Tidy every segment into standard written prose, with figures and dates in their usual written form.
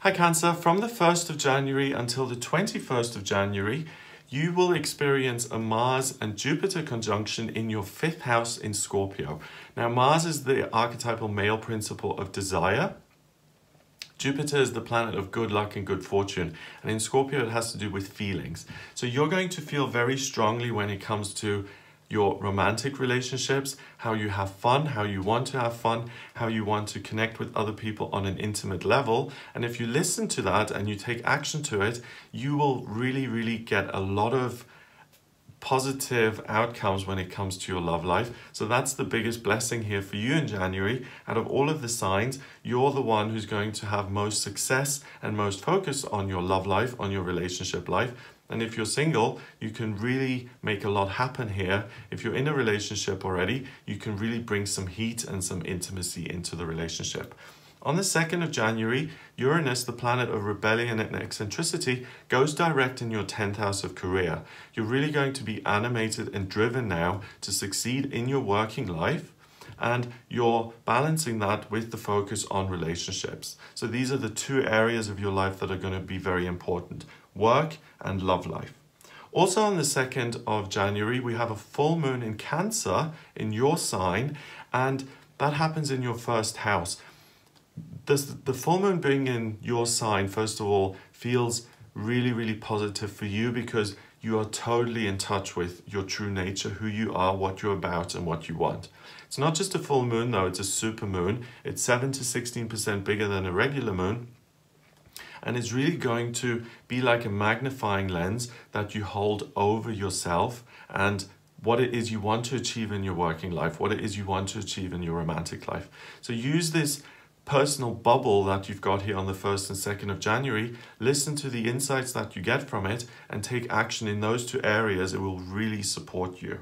Hi Cancer, from the 1st of January until the 21st of January, you will experience a Mars and Jupiter conjunction in your 5th house in Scorpio. Now Mars is the archetypal male principle of desire. Jupiter is the planet of good luck and good fortune. And in Scorpio, it has to do with feelings. So you're going to feel very strongly when it comes to your romantic relationships, how you have fun, how you want to have fun, how you want to connect with other people on an intimate level. And if you listen to that and you take action to it, you will really get a lot of positive outcomes when it comes to your love life. So that's the biggest blessing here for you in January. Out of all of the signs, you're the one who's going to have most success and most focus on your love life, on your relationship life. And if you're single, you can really make a lot happen here. If you're in a relationship already, you can really bring some heat and some intimacy into the relationship. On the 2nd of January, Uranus, the planet of rebellion and eccentricity, goes direct in your 10th house of career. You're really going to be animated and driven now to succeed in your working life, and you're balancing that with the focus on relationships. So these are the two areas of your life that are going to be very important: work and love life. Also on the 2nd of January, we have a full moon in Cancer in your sign, and that happens in your 1st house. The full moon being in your sign, first of all, feels really positive for you because you are totally in touch with your true nature, who you are, what you're about, and what you want. It's not just a full moon though, it's a super moon. It's 7 to 16% bigger than a regular moon. And it's really going to be like a magnifying lens that you hold over yourself and what it is you want to achieve in your working life, what it is you want to achieve in your romantic life. So use this personal bubble that you've got here on the 1st and 2nd of January, listen to the insights that you get from it and take action in those two areas. It will really support you.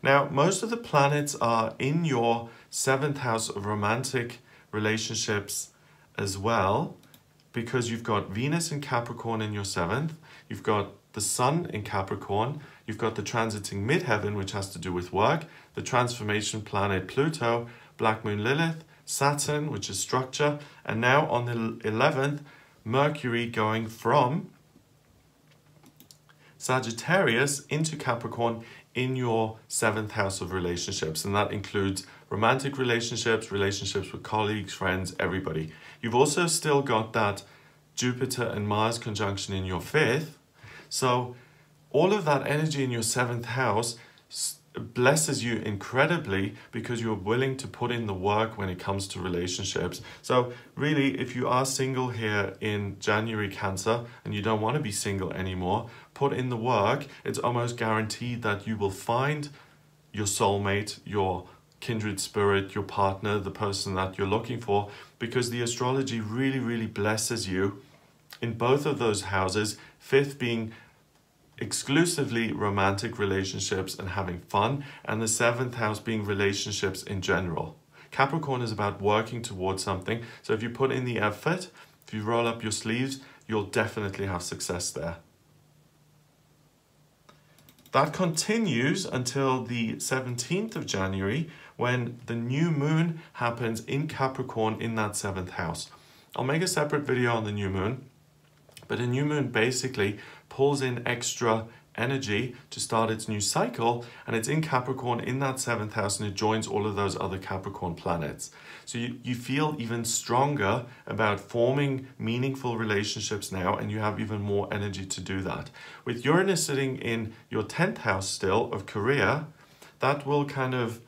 Now, most of the planets are in your 7th house of romantic relationships as well, because you've got Venus in Capricorn in your 7th, you've got the Sun in Capricorn, you've got the transiting midheaven, which has to do with work, the transformation planet Pluto, Black Moon Lilith, Saturn, which is structure, and now on the 11th, Mercury going from Sagittarius into Capricorn in your 7th house of relationships. And that includes romantic relationships, relationships with colleagues, friends, everybody. You've also still got that Jupiter and Mars conjunction in your 5th. So all of that energy in your 7th house blesses you incredibly because you're willing to put in the work when it comes to relationships. So really, if you are single here in January, Cancer, and you don't want to be single anymore, put in the work. It's almost guaranteed that you will find your soulmate, your kindred spirit, your partner, the person that you're looking for, because the astrology really blesses you in both of those houses, 5th being exclusively romantic relationships and having fun, and the 7th house being relationships in general. Capricorn is about working towards something, so if you put in the effort, if you roll up your sleeves, you'll definitely have success there. That continues until the 17th of January when the new moon happens in Capricorn in that 7th house. I'll make a separate video on the new moon, but a new moon basically pulls in extra energy to start its new cycle, and it's in Capricorn in that 7th house, and it joins all of those other Capricorn planets. So you feel even stronger about forming meaningful relationships now, and you have even more energy to do that. With Uranus sitting in your 10th house still of career, that will kind of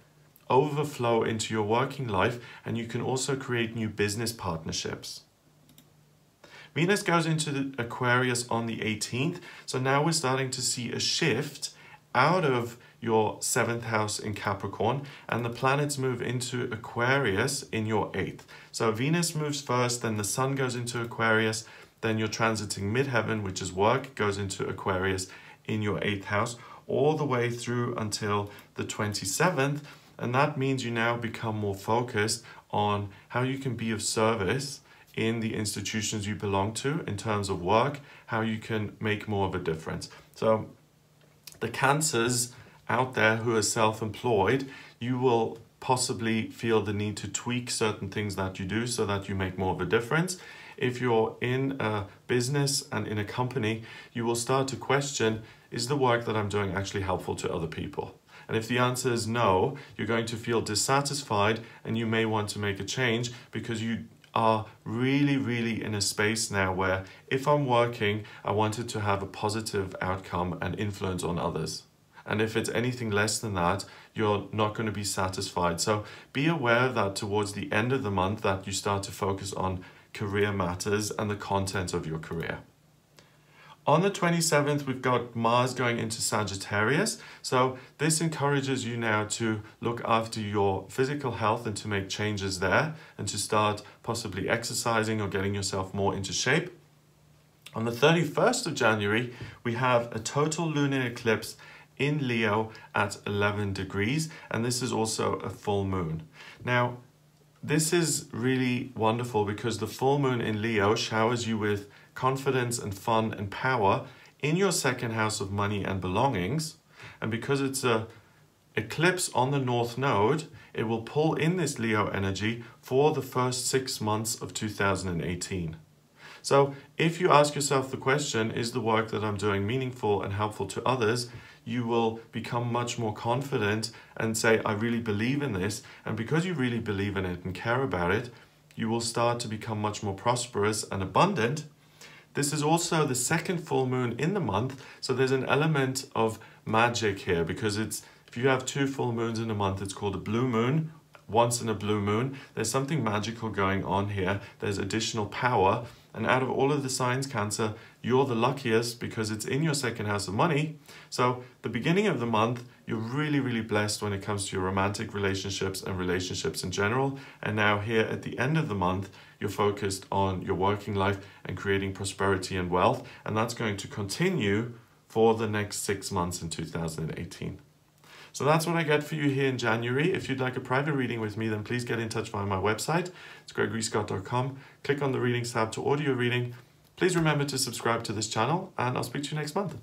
overflow into your working life, and you can also create new business partnerships. Venus goes into the Aquarius on the 18th, so now we're starting to see a shift out of your 7th house in Capricorn, and the planets move into Aquarius in your 8th. So Venus moves first, then the Sun goes into Aquarius, then your transiting midheaven, which is work, goes into Aquarius in your 8th house, all the way through until the 27th, and that means you now become more focused on how you can be of service in the institutions you belong to in terms of work, how you can make more of a difference. So the Cancers out there who are self-employed, you will possibly feel the need to tweak certain things that you do so that you make more of a difference. If you're in a business and in a company, you will start to question, is the work that I'm doing actually helpful to other people? And if the answer is no, you're going to feel dissatisfied and you may want to make a change, because you are really in a space now where if I'm working, I want it to have a positive outcome and influence on others. And if it's anything less than that, you're not going to be satisfied. So be aware that towards the end of the month that you start to focus on career matters and the content of your career. On the 27th, we've got Mars going into Sagittarius. So this encourages you now to look after your physical health and to make changes there and to start possibly exercising or getting yourself more into shape. On the 31st of January, we have a total lunar eclipse in Leo at 11 degrees, and this is also a full moon. Now, this is really wonderful because the full moon in Leo showers you with confidence and fun and power in your second house of money and belongings. And because it's an eclipse on the North Node, it will pull in this Leo energy for the first 6 months of 2018. So if you ask yourself the question, is the work that I'm doing meaningful and helpful to others? You will become much more confident and say, I really believe in this. And because you really believe in it and care about it, you will start to become much more prosperous and abundant. This is also the second full moon in the month. So there's an element of magic here, because if you have 2 full moons in a month, it's called a blue moon. Once in a blue moon, there's something magical going on here. There's additional power. And out of all of the signs, Cancer, you're the luckiest because it's in your second house of money. So the beginning of the month, you're really blessed when it comes to your romantic relationships and relationships in general. And now here at the end of the month, you're focused on your working life and creating prosperity and wealth. And that's going to continue for the next 6 months in 2018. So that's what I get for you here in January. If you'd like a private reading with me, then please get in touch via my website. It's gregoryscott.com. Click on the Readings tab to order your reading. Please remember to subscribe to this channel, and I'll speak to you next month.